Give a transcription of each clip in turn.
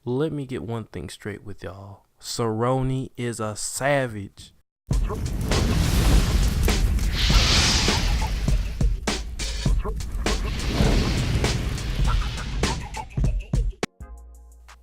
Let me get one thing straight with y'all. Cerrone is a savage.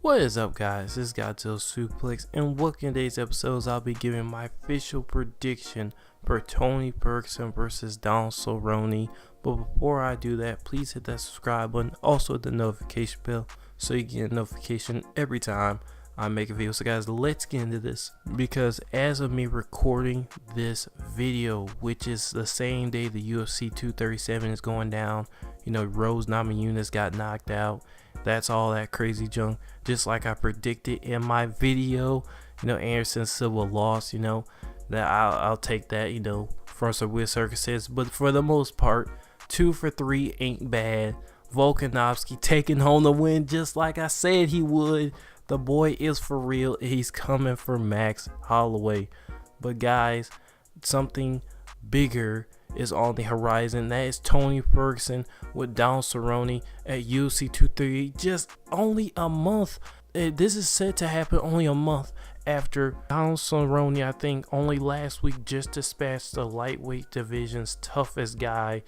What is up, guys? This is Godzilla Suplex, and welcome to today's episodes. I'll be giving my official prediction for Tony Ferguson versus Don Cerrone. But before I do that, please hit that subscribe button, also the notification bell, so you get a notification every time I make a video. So guys, let's get into this, because as of me recording this video, which is the same day the UFC 237 is going down, you know, Rose Namajunas got knocked out. That's all that crazy junk, just like I predicted in my video. You know, Anderson Silva lost, you know, that I'll take that, you know, from some weird circumstances. But for the most part, 2 for 3 ain't bad. Volkanovski taking home the win just like I said he would. The boy is for real. He's coming for Max Holloway. But guys, something bigger is on the horizon. That is Tony Ferguson with Don Cerrone at UFC 238. Just only a month. This is set to happen only a month after Don Cerrone, I think, only last week just dispatched the lightweight division's toughest guy,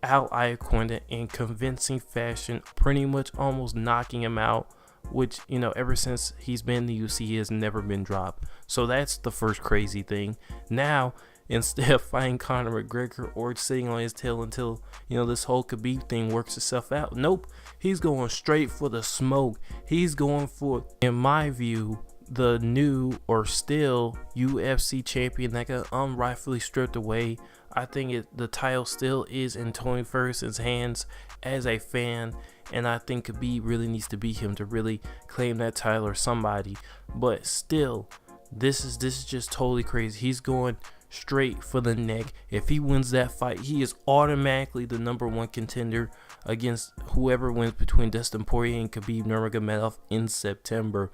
Al Iaquinta, in convincing fashion, pretty much almost knocking him out, which, you know, ever since he's been in the UFC, he has never been dropped. So that's the first crazy thing. Now, instead of fighting Conor McGregor or sitting on his tail until, you know, this whole Khabib thing works itself out, nope, he's going straight for the smoke. He's going for, in my view, the new or still UFC champion that got unrightfully stripped away. I think the title still is in Tony Ferguson's hands as a fan, and I think Khabib really needs to beat him to really claim that title, or somebody. But still, this is just totally crazy. He's going straight for the neck. If he wins that fight, he is automatically the #1 contender against whoever wins between Dustin Poirier and Khabib Nurmagomedov in September.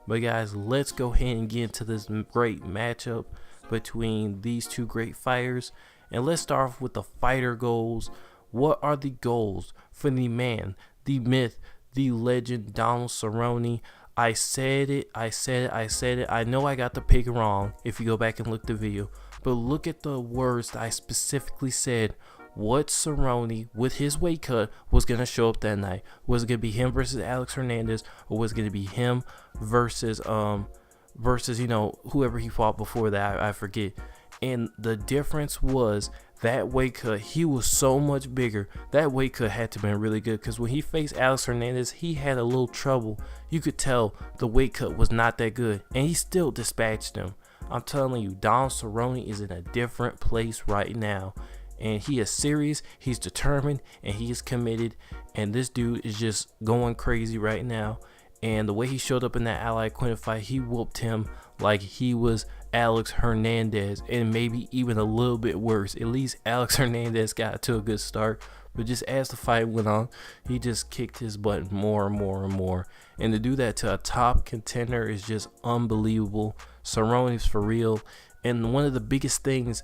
But guys, let's go ahead and get into this great matchup between these two great fighters. And let's start off with the fighter goals. What are the goals for the man, the myth, the legend, Donald Cerrone? I said it. I know I got the pick wrong if you go back and look the video, but look at the words that I specifically said. What Cerrone, with his weight cut, was going to show up that night. Was it going to be him versus Alex Hernandez, or was it going to be him versus you know, whoever he fought before that? I forget. And the difference was that weight cut, he was so much bigger. That weight cut had to have been really good, because when he faced Alex Hernandez, he had a little trouble. You could tell the weight cut was not that good, and he still dispatched him. I'm telling you, Don Cerrone is in a different place right now, and he is serious, he's determined, and he is committed, and this dude is just going crazy right now. And the way he showed up in that Al Iaquinta fight, he whooped him like he was Alex Hernandez, and maybe even a little bit worse. At least Alex Hernandez got to a good start, but just as the fight went on, he just kicked his butt more and more and more. And to do that to a top contender is just unbelievable. Cerrone's for real. And one of the biggest things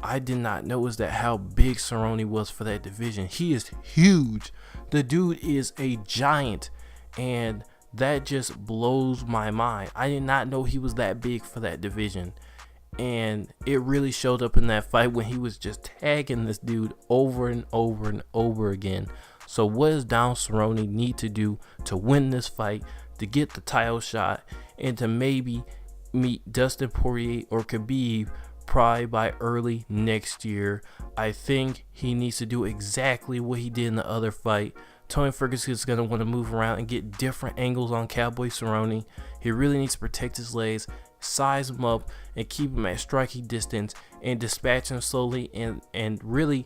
I did not know is that how big Cerrone was for that division. He is huge. The dude is a giant, and that just blows my mind. I did not know he was that big for that division. And it really showed up in that fight when he was just tagging this dude over and over and over again. So what does Don Cerrone need to do to win this fight, to get the title shot, and to maybe meet Dustin Poirier or Khabib probably by early next year? I think he needs to do exactly what he did in the other fight. Tony Ferguson is going to want to move around and get different angles on Cowboy Cerrone. He really needs to protect his legs, size him up, and keep him at striking distance, and dispatch him slowly, and really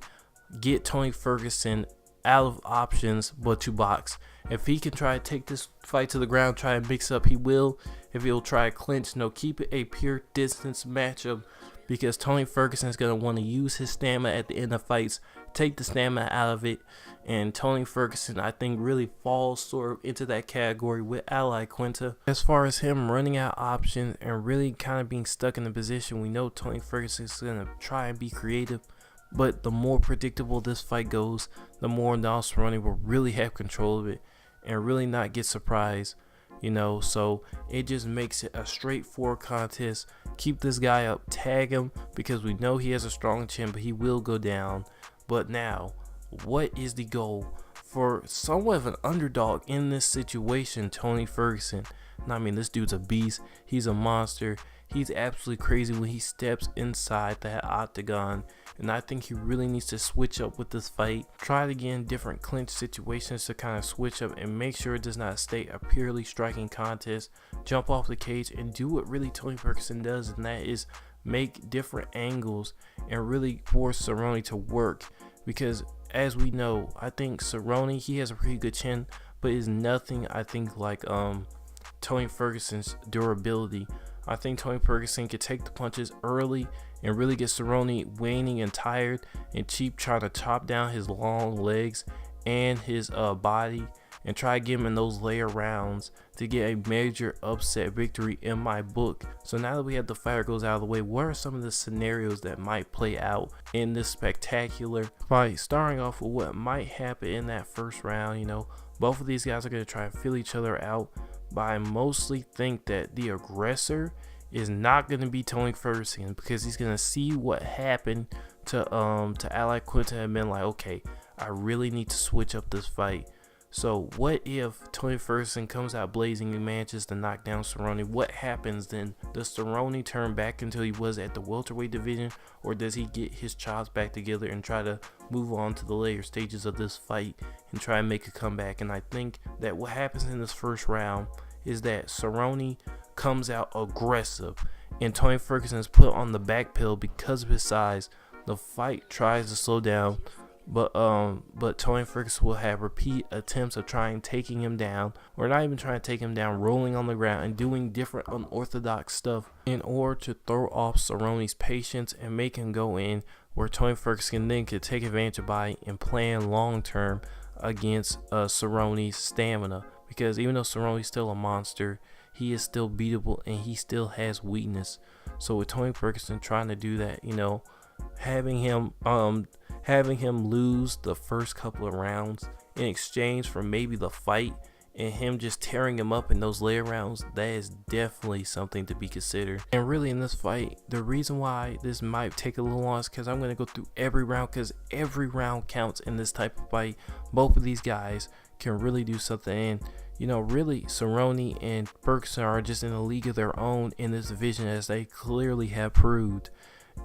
get Tony Ferguson out of options but to box. If he can try to take this fight to the ground, try and mix up, he will. If he'll try to clinch, no, keep it a pure distance matchup, because Tony Ferguson is going to want to use his stamina at the end of fights, take the stamina out of it. And Tony Ferguson, I think, really falls sort of into that category with Al Iaquinta. As far as him running out options and really kind of being stuck in the position, we know Tony Ferguson is going to try and be creative. But the more predictable this fight goes, the more Don Cerrone will really have control of it and really not get surprised. So it just makes it a straightforward contest. Keep this guy up, tag him, because we know he has a strong chin, but he will go down. But now, what is the goal for somewhat of an underdog in this situation, Tony Ferguson? I mean, this dude's a beast. He's a monster. He's absolutely crazy when he steps inside that octagon. And I think he really needs to switch up with this fight. Try to get in different clinch situations to kind of switch up and make sure it does not stay a purely striking contest. Jump off the cage and do what really Tony Ferguson does, and that is make different angles and really force Cerrone to work. Because as we know, I think Cerrone, he has a pretty good chin, but is nothing, I think, like Tony Ferguson's durability. I think Tony Ferguson could take the punches early and really get Cerrone waning and tired and cheap, trying to chop down his long legs and his body and try to get him in those later rounds to get a major upset victory in my book. So now that we have the fighter goes out of the way, what are some of the scenarios that might play out in this spectacular fight? Starting off with what might happen in that first round. Both of these guys are going to try and feel each other out, but I mostly think that the aggressor is not going to be Tony Ferguson, because he's going to see what happened to Ally Quinton and been like, okay, I really need to switch up this fight. So what if Tony Ferguson comes out blazing and manages to knock down Cerrone? What happens then? Does Cerrone turn back until he was at the welterweight division, or does he get his chops back together and try to move on to the later stages of this fight and try and make a comeback? And I think that what happens in this first round is that Cerrone comes out aggressive and Tony Ferguson is put on the back pedal because of his size. The fight tries to slow down, but Tony Ferguson will have repeat attempts of trying taking him down, or not even trying to take him down, rolling on the ground and doing different unorthodox stuff in order to throw off Cerrone's patience and make him go in, where Tony Ferguson then could take advantage of by and plan long term against Cerrone's stamina. Because even though Cerrone's still a monster, he is still beatable and he still has weakness. So with Tony Ferguson trying to do that, having him lose the first couple of rounds in exchange for maybe the fight, and him just tearing him up in those later rounds, that is definitely something to be considered. And really in this fight, the reason why this might take a little long is because I'm going to go through every round, because every round counts in this type of fight. Both of these guys can really do something, and really Cerrone and Ferguson are just in a league of their own in this division, as they clearly have proved.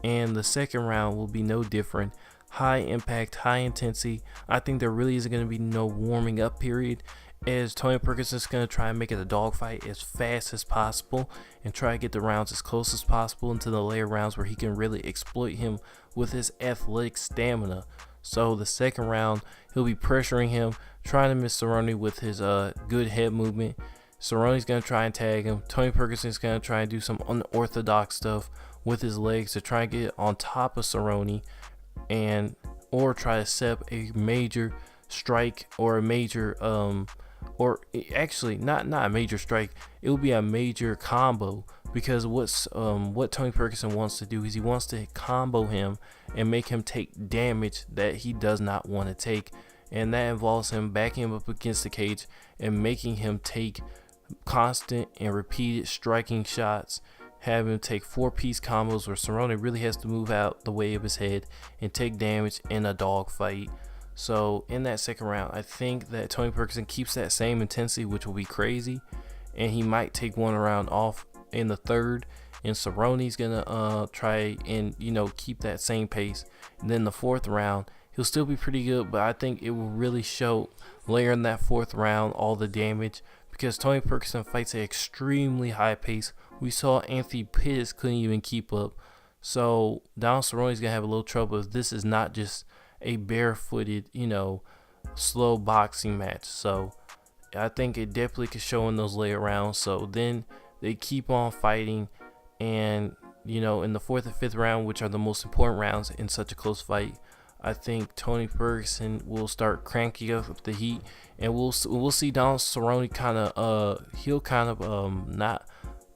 And the second round will be no different. High impact, high intensity. I think there really isn't going to be no warming up period, as Tony Ferguson is going to try and make it a dogfight as fast as possible and try to get the rounds as close as possible into the later rounds where he can really exploit him with his athletic stamina. So the second round, he'll be pressuring him, trying to miss Cerrone with his good head movement. Cerrone's going to try and tag him. Tony Ferguson's going to try and do some unorthodox stuff with his legs to try and get on top of Cerrone, or try to set up a major strike, or a major or actually not a major strike. It will be a major combo, because what Tony Ferguson wants to do is he wants to combo him and make him take damage that he does not want to take, and that involves him backing him up against the cage and making him take constant and repeated striking shots, have him take 4-piece combos where Cerrone really has to move out the way of his head and take damage in a dog fight. So in that second round, I think that Tony Ferguson keeps that same intensity, which will be crazy, and he might take one round off in the third, and Cerrone's gonna try and keep that same pace. And then the fourth round, he'll still be pretty good, but I think it will really show later in that fourth round all the damage, because Tony Ferguson fights at an extremely high pace. We saw Anthony Pettis couldn't even keep up. So Donald Cerrone's gonna have a little trouble if this is not just a barefooted, slow boxing match. So I think it definitely could show in those later rounds. So then they keep on fighting, and in the fourth and fifth round, which are the most important rounds in such a close fight, I think Tony Ferguson will start cranking up the heat, and we'll see Donald Cerrone he'll not,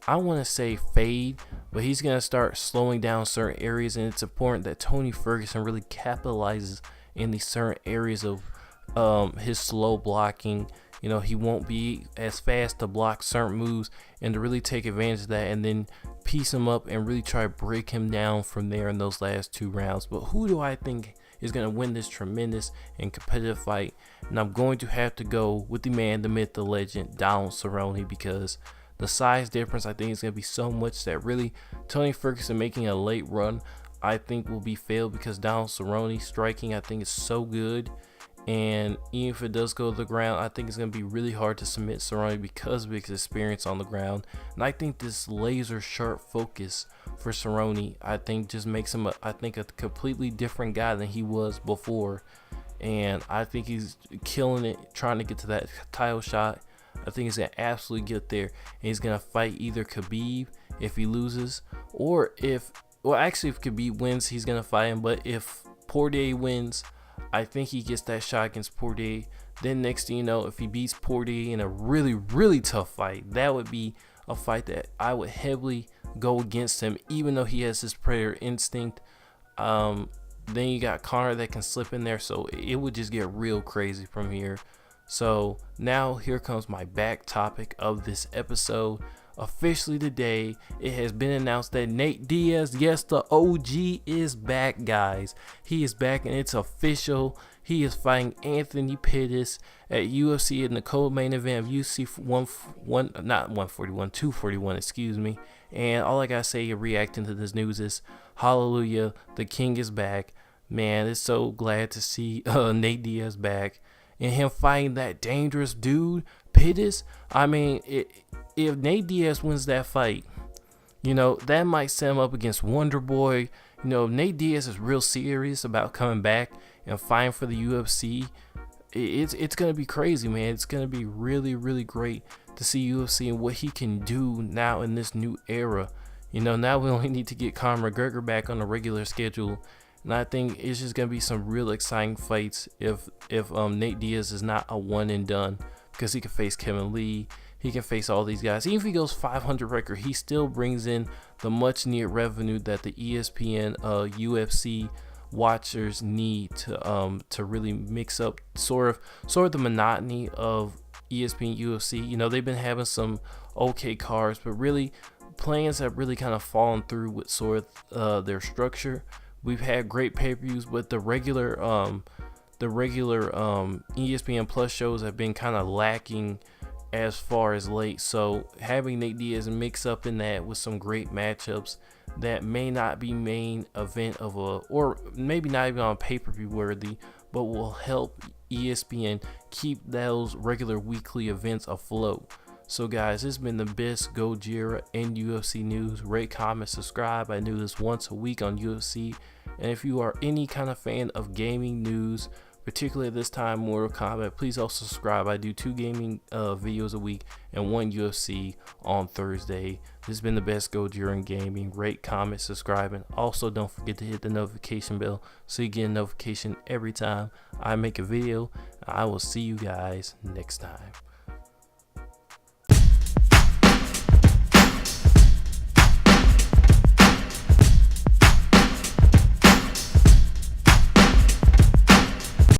I want to say fade, but he's going to start slowing down certain areas, and it's important that Tony Ferguson really capitalizes in these certain areas of his slow blocking You know, he won't be as fast to block certain moves and to really take advantage of that and then piece him up and really try to break him down from there in those last 2 rounds. But who do I think is going to win this tremendous and competitive fight? And I'm going to have to go with the man, the myth, the legend, Donald Cerrone, because the size difference I think is going to be so much that really Tony Ferguson making a late run I think will be failed, because Donald Cerrone striking I think is so good. And even if it does go to the ground, I think it's going to be really hard to submit Cerrone because of his experience on the ground. And I think this laser sharp focus for Cerrone, I think just makes him, a completely different guy than he was before. And I think he's killing it, trying to get to that title shot. I think he's going to absolutely get there. And he's going to fight either Khabib if he loses, or if Khabib wins, he's going to fight him. But if Poirier wins, I think he gets that shot against Poirier. Then next thing you know, if he beats Poirier in a really, really tough fight, that would be a fight that I would heavily go against him, even though he has this predator instinct. Then you got Conor that can slip in there, so it would just get real crazy from here. So now here comes my back topic of this episode. Officially today, it has been announced that Nate Diaz, yes, the OG, is back, guys. He is back, and it's official. He is fighting Anthony Pettis at UFC in the co-main event of UFC 241, excuse me. And all I gotta say reacting to this news is, hallelujah, the king is back. Man, it's so glad to see Nate Diaz back and him fighting that dangerous dude, Pettis. I mean, if Nate Diaz wins that fight, you know, that might set him up against Wonder Boy. You know, Nate Diaz is real serious about coming back and fighting for the UFC. It's going to be crazy, man. It's going to be really, really great to see UFC and what he can do now in this new era. You know, now we only need to get Conor McGregor back on a regular schedule. And I think it's just going to be some real exciting fights if Nate Diaz is not a one and done, because he can face Kevin Lee. He can face all these guys. Even if he goes 500 record, he still brings in the much needed revenue that the ESPN UFC watchers need to really mix up sort of the monotony of ESPN UFC. You know, they've been having some okay cards, but really plans have really kind of fallen through with sort of their structure. We've had great pay-per-views, but the regular ESPN Plus shows have been kind of lacking as far as late. So having Nate Diaz mix up in that with some great matchups that may not be main event of or maybe not even on pay-per-view worthy, but will help ESPN keep those regular weekly events afloat. So guys, this has been the best Gojira and UFC news. Rate, comment, subscribe. I do this once a week on UFC. And if you are any kind of fan of gaming news, particularly at this time, Mortal Kombat, please also subscribe. I do 2 gaming videos a week and 1 UFC on Thursday. This has been the best Gojira in gaming. Rate, comment, subscribe, and also don't forget to hit the notification bell so you get a notification every time I make a video. I will see you guys next time.